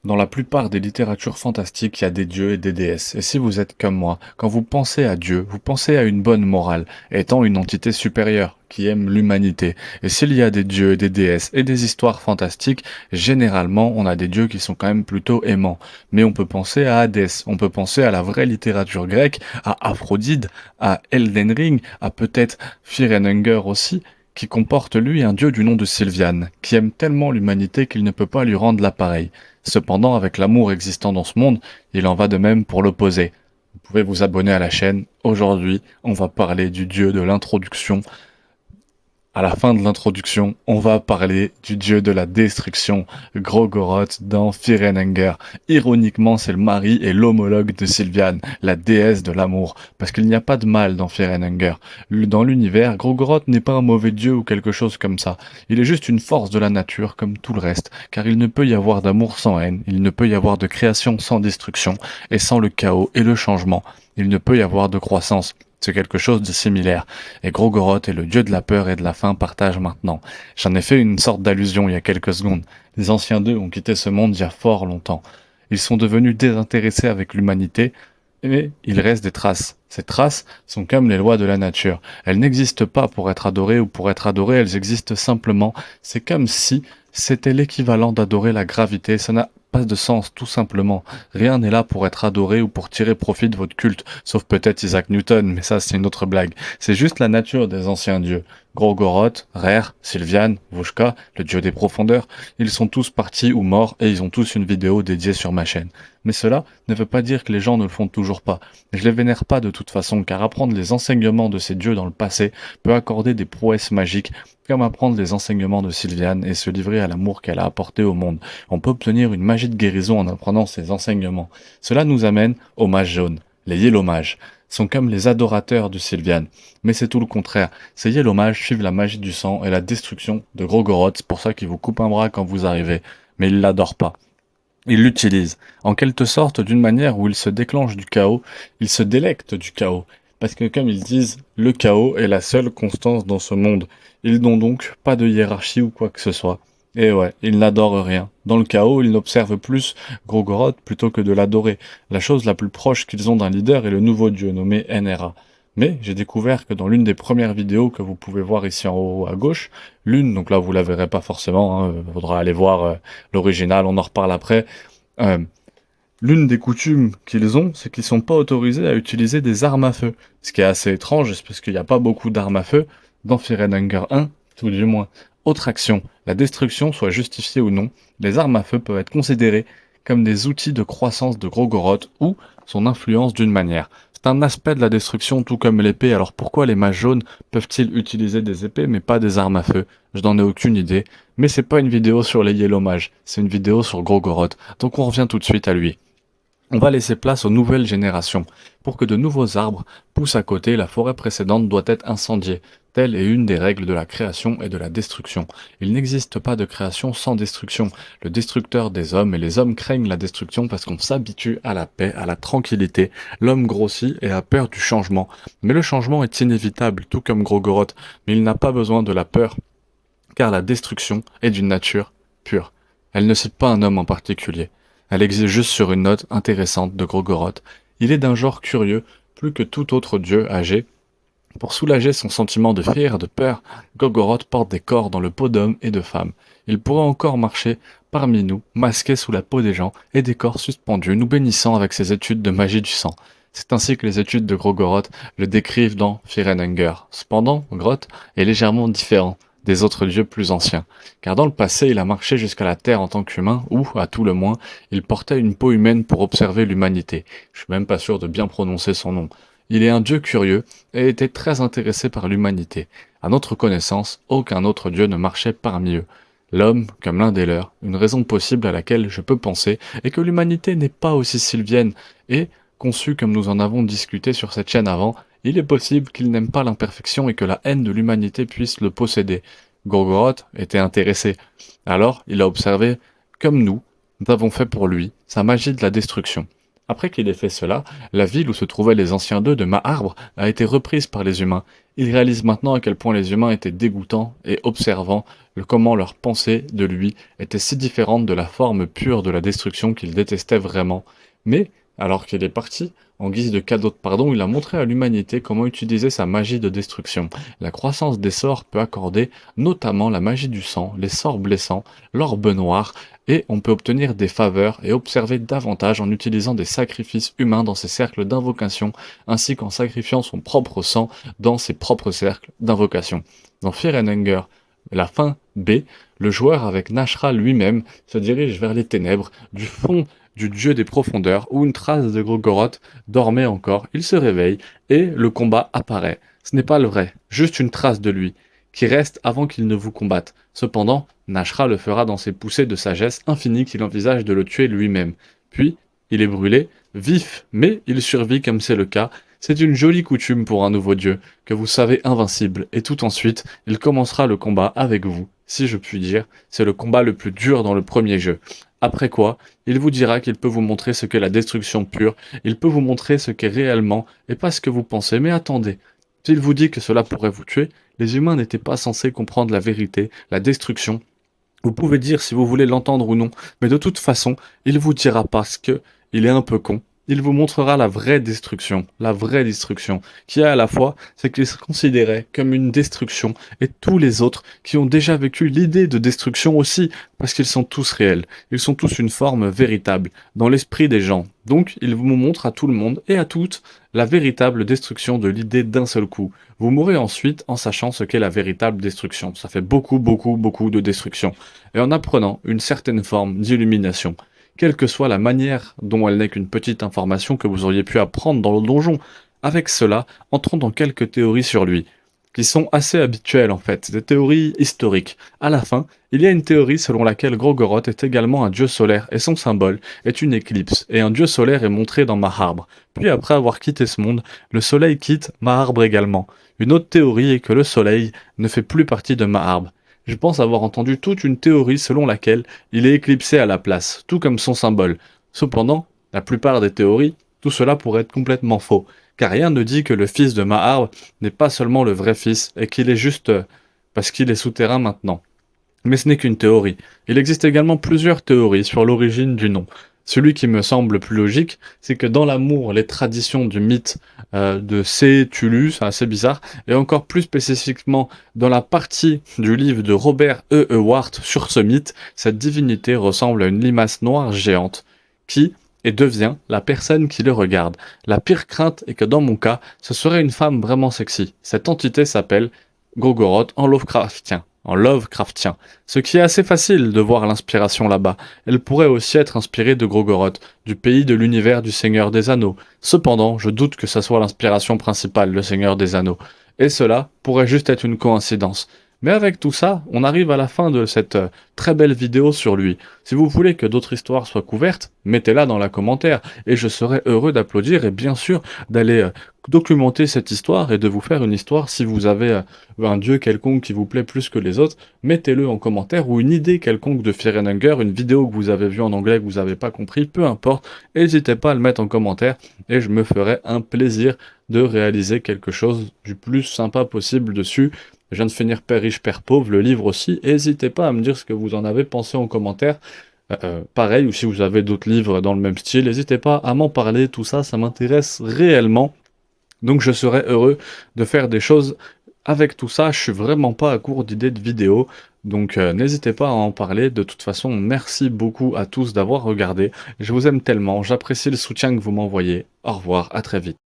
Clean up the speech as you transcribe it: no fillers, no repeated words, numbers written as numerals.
Dans la plupart des littératures fantastiques, il y a des dieux et des déesses. Et si vous êtes comme moi, quand vous pensez à Dieu, vous pensez à une bonne morale, étant une entité supérieure, qui aime l'humanité. Et s'il y a des dieux et des déesses et des histoires fantastiques, généralement, on a des dieux qui sont quand même plutôt aimants. Mais on peut penser à Hadès, on peut penser à la vraie littérature grecque, à Aphrodite, à Elden Ring, à peut-être Firenhunger aussi, qui comporte lui un dieu du nom de Sylviane, qui aime tellement l'humanité qu'il ne peut pas lui rendre l'appareil. Cependant, avec l'amour existant dans ce monde, il en va de même pour l'opposé. Vous pouvez vous abonner à la chaîne. Aujourd'hui, on va parler du dieu de l'introduction. À la fin de l'introduction, on va parler du dieu de la destruction, Grogoroth dans Firenhanger. Ironiquement, c'est le mari et l'homologue de Sylviane, la déesse de l'amour, parce qu'il n'y a pas de mal dans Firenhanger. Dans l'univers, Grogoroth n'est pas un mauvais dieu ou quelque chose comme ça. Il est juste une force de la nature comme tout le reste, car il ne peut y avoir d'amour sans haine, il ne peut y avoir de création sans destruction, et sans le chaos et le changement, il ne peut y avoir de croissance. C'est quelque chose de similaire. Et Grogoroth et le dieu de la peur et de la faim partagent maintenant. J'en ai fait une sorte d'allusion il y a quelques secondes. Les anciens d'eux ont quitté ce monde il y a fort longtemps. Ils sont devenus désintéressés avec l'humanité, mais il reste des traces. Ces traces sont comme les lois de la nature. Elles n'existent pas pour être adorées ou pour être adorées, elles existent simplement. C'est comme si c'était l'équivalent d'adorer la gravité. Ça n'a pas de sens, tout simplement. Rien n'est là pour être adoré ou pour tirer profit de votre culte, sauf peut-être Isaac Newton, mais ça c'est une autre blague. C'est juste la nature des anciens dieux. Grogoroth, Rère, Sylviane, Vushka, le dieu des profondeurs, ils sont tous partis ou morts et ils ont tous une vidéo dédiée sur ma chaîne. Mais cela ne veut pas dire que les gens ne le font toujours pas. Je les vénère pas de toute façon, car apprendre les enseignements de ces dieux dans le passé peut accorder des prouesses magiques, comme apprendre les enseignements de Sylviane et se livrer à l'amour qu'elle a apporté au monde. On peut obtenir une magie de guérison en apprenant ces enseignements. Cela nous amène aux mages jaunes. Les Yellow Mages sont comme les adorateurs de Sylviane. Mais c'est tout le contraire. Ces Yellow Mages suivent la magie du sang et la destruction de Grogoroth. C'est pour ça qu'ils vous coupent un bras quand vous arrivez. Mais ils l'adorent pas. Ils l'utilisent, en quelque sorte d'une manière où il se déclenche du chaos, il se délecte du chaos. Parce que comme ils disent, le chaos est la seule constance dans ce monde. Ils n'ont donc pas de hiérarchie ou quoi que ce soit. Et ouais, ils n'adorent rien. Dans le chaos, ils n'observent plus Grogoroth plutôt que de l'adorer. La chose la plus proche qu'ils ont d'un leader est le nouveau dieu nommé NRA. Mais j'ai découvert que dans l'une des premières vidéos que vous pouvez voir ici en haut à gauche, l'une, donc là vous la verrez pas forcément, faudra aller voir l'original, on en reparle après. Euh, L'une des coutumes qu'ils ont, c'est qu'ils sont pas autorisés à utiliser des armes à feu. Ce qui est assez étrange, c'est parce qu'il n'y a pas beaucoup d'armes à feu dans Firenhanger 1, tout du moins. Autre action, la destruction soit justifiée ou non, les armes à feu peuvent être considérées comme des outils de croissance de Grogoroth ou son influence d'une manière. C'est un aspect de la destruction tout comme l'épée, alors pourquoi les mages jaunes peuvent-ils utiliser des épées mais pas des armes à feu? Je n'en ai aucune idée, mais c'est pas une vidéo sur les Yellow Mages, c'est une vidéo sur Grogoroth, donc on revient tout de suite à lui. On va laisser place aux nouvelles générations. Pour que de nouveaux arbres poussent à côté, la forêt précédente doit être incendiée. Telle est une des règles de la création et de la destruction. Il n'existe pas de création sans destruction. Le destructeur des hommes et les hommes craignent la destruction parce qu'on s'habitue à la paix, à la tranquillité. L'homme grossit et a peur du changement. Mais le changement est inévitable, tout comme Grogoroth. Mais il n'a pas besoin de la peur, car la destruction est d'une nature pure. Elle ne cite pas un homme en particulier. Elle existe juste sur une note intéressante de Grogoroth. Il est d'un genre curieux, plus que tout autre dieu âgé. Pour soulager son sentiment de fear, de peur, Grogoroth porte des corps dans le pot d'hommes et de femmes. Il pourrait encore marcher parmi nous, masqué sous la peau des gens, et des corps suspendus, nous bénissant avec ses études de magie du sang. C'est ainsi que les études de Grogoroth le décrivent dans Firenhanger. Cependant, Groth est légèrement différent des autres dieux plus anciens, car dans le passé il a marché jusqu'à la Terre en tant qu'humain, ou, à tout le moins, il portait une peau humaine pour observer l'humanité. Je suis même pas sûr de bien prononcer son nom. Il est un dieu curieux, et était très intéressé par l'humanité. À notre connaissance, aucun autre dieu ne marchait parmi eux. L'homme, comme l'un des leurs, une raison possible à laquelle je peux penser, est que l'humanité n'est pas aussi sylvienne, et, conçue comme nous en avons discuté sur cette chaîne avant, il est possible qu'il n'aime pas l'imperfection et que la haine de l'humanité puisse le posséder. Gorgoroth était intéressé. Alors, il a observé, comme nous avons fait pour lui, sa magie de la destruction. Après qu'il ait fait cela, la ville où se trouvaient les anciens deux de Maarbre a été reprise par les humains. Il réalise maintenant à quel point les humains étaient dégoûtants et observant comment leur pensée de lui était si différente de la forme pure de la destruction qu'il détestait vraiment. Mais, alors qu'il est parti, en guise de cadeau de pardon, il a montré à l'humanité comment utiliser sa magie de destruction. La croissance des sorts peut accorder notamment la magie du sang, les sorts blessants, l'orbe noir, et on peut obtenir des faveurs et observer davantage en utilisant des sacrifices humains dans ses cercles d'invocation, ainsi qu'en sacrifiant son propre sang dans ses propres cercles d'invocation. Dans Fear and Anger, la fin B, le joueur avec Nashra lui-même se dirige vers les ténèbres du fond du dieu des profondeurs où une trace de Grogoroth dormait encore. Il se réveille et le combat apparaît. Ce n'est pas le vrai, juste une trace de lui qui reste avant qu'il ne vous combatte. Cependant, Nashra le fera dans ses poussées de sagesse infinie qu'il envisage de le tuer lui-même. Puis, il est brûlé, vif, mais il survit comme c'est le cas. C'est une jolie coutume pour un nouveau dieu, que vous savez invincible, et tout ensuite, il commencera le combat avec vous. Si je puis dire, c'est le combat le plus dur dans le premier jeu. Après quoi, il vous dira qu'il peut vous montrer ce qu'est la destruction pure, il peut vous montrer ce qu'est réellement, et pas ce que vous pensez, mais attendez. S'il vous dit que cela pourrait vous tuer, les humains n'étaient pas censés comprendre la vérité, la destruction. Vous pouvez dire si vous voulez l'entendre ou non, mais de toute façon, il vous dira parce que il est un peu con. Il vous montrera la vraie destruction, qui est à la fois ce qu'il se considérait comme une destruction, et tous les autres qui ont déjà vécu l'idée de destruction aussi, parce qu'ils sont tous réels, ils sont tous une forme véritable, dans l'esprit des gens. Donc, il vous montre à tout le monde et à toutes la véritable destruction de l'idée d'un seul coup. Vous mourrez ensuite en sachant ce qu'est la véritable destruction. Ça fait beaucoup, beaucoup, beaucoup de destruction. Et en apprenant une certaine forme d'illumination. Quelle que soit la manière dont elle n'est qu'une petite information que vous auriez pu apprendre dans le donjon. Avec cela, entrons dans quelques théories sur lui, qui sont assez habituelles en fait, des théories historiques. À la fin, il y a une théorie selon laquelle Grogoroth est également un dieu solaire et son symbole est une éclipse, et un dieu solaire est montré dans Maarbre. Puis après avoir quitté ce monde, le soleil quitte Maarbre également. Une autre théorie est que le soleil ne fait plus partie de Maarbre. Je pense avoir entendu toute une théorie selon laquelle il est éclipsé à la place, tout comme son symbole. Cependant, la plupart des théories, tout cela pourrait être complètement faux, car rien ne dit que le fils de Maarbre n'est pas seulement le vrai fils, et qu'il est juste parce qu'il est souterrain maintenant. Mais ce n'est qu'une théorie. Il existe également plusieurs théories sur l'origine du nom. Celui qui me semble le plus logique, c'est que dans l'amour, les traditions du mythe de Cthulhu, c'est assez bizarre, et encore plus spécifiquement dans la partie du livre de Robert E. Howard sur ce mythe, cette divinité ressemble à une limace noire géante qui et devient la personne qui le regarde. La pire crainte est que dans mon cas, ce serait une femme vraiment sexy. Cette entité s'appelle Grogoroth en Lovecraftien, ce qui est assez facile de voir l'inspiration là-bas. Elle pourrait aussi être inspirée de Grogoroth, du pays de l'univers du Seigneur des Anneaux. Cependant, je doute que ça soit l'inspiration principale, le Seigneur des Anneaux. Et cela pourrait juste être une coïncidence. Mais avec tout ça, on arrive à la fin de cette très belle vidéo sur lui. Si vous voulez que d'autres histoires soient couvertes, mettez-la dans la commentaire, et je serai heureux d'applaudir et bien sûr d'aller documenter cette histoire et de vous faire une histoire. Si vous avez un dieu quelconque qui vous plaît plus que les autres, mettez-le en commentaire, ou une idée quelconque de Fear and Hunger, une vidéo que vous avez vue en anglais que vous n'avez pas compris, peu importe, n'hésitez pas à le mettre en commentaire, et je me ferai un plaisir de réaliser quelque chose du plus sympa possible dessus. Je viens de finir Père riche, Père pauvre, le livre aussi. N'hésitez pas à me dire ce que vous en avez pensé en commentaire. Pareil, ou si vous avez d'autres livres dans le même style, n'hésitez pas à m'en parler. Tout ça, ça m'intéresse réellement. Donc je serais heureux de faire des choses avec tout ça. Je suis vraiment pas à court d'idées de vidéos. Donc n'hésitez pas à en parler. De toute façon, merci beaucoup à tous d'avoir regardé. Je vous aime tellement. J'apprécie le soutien que vous m'envoyez. Au revoir, à très vite.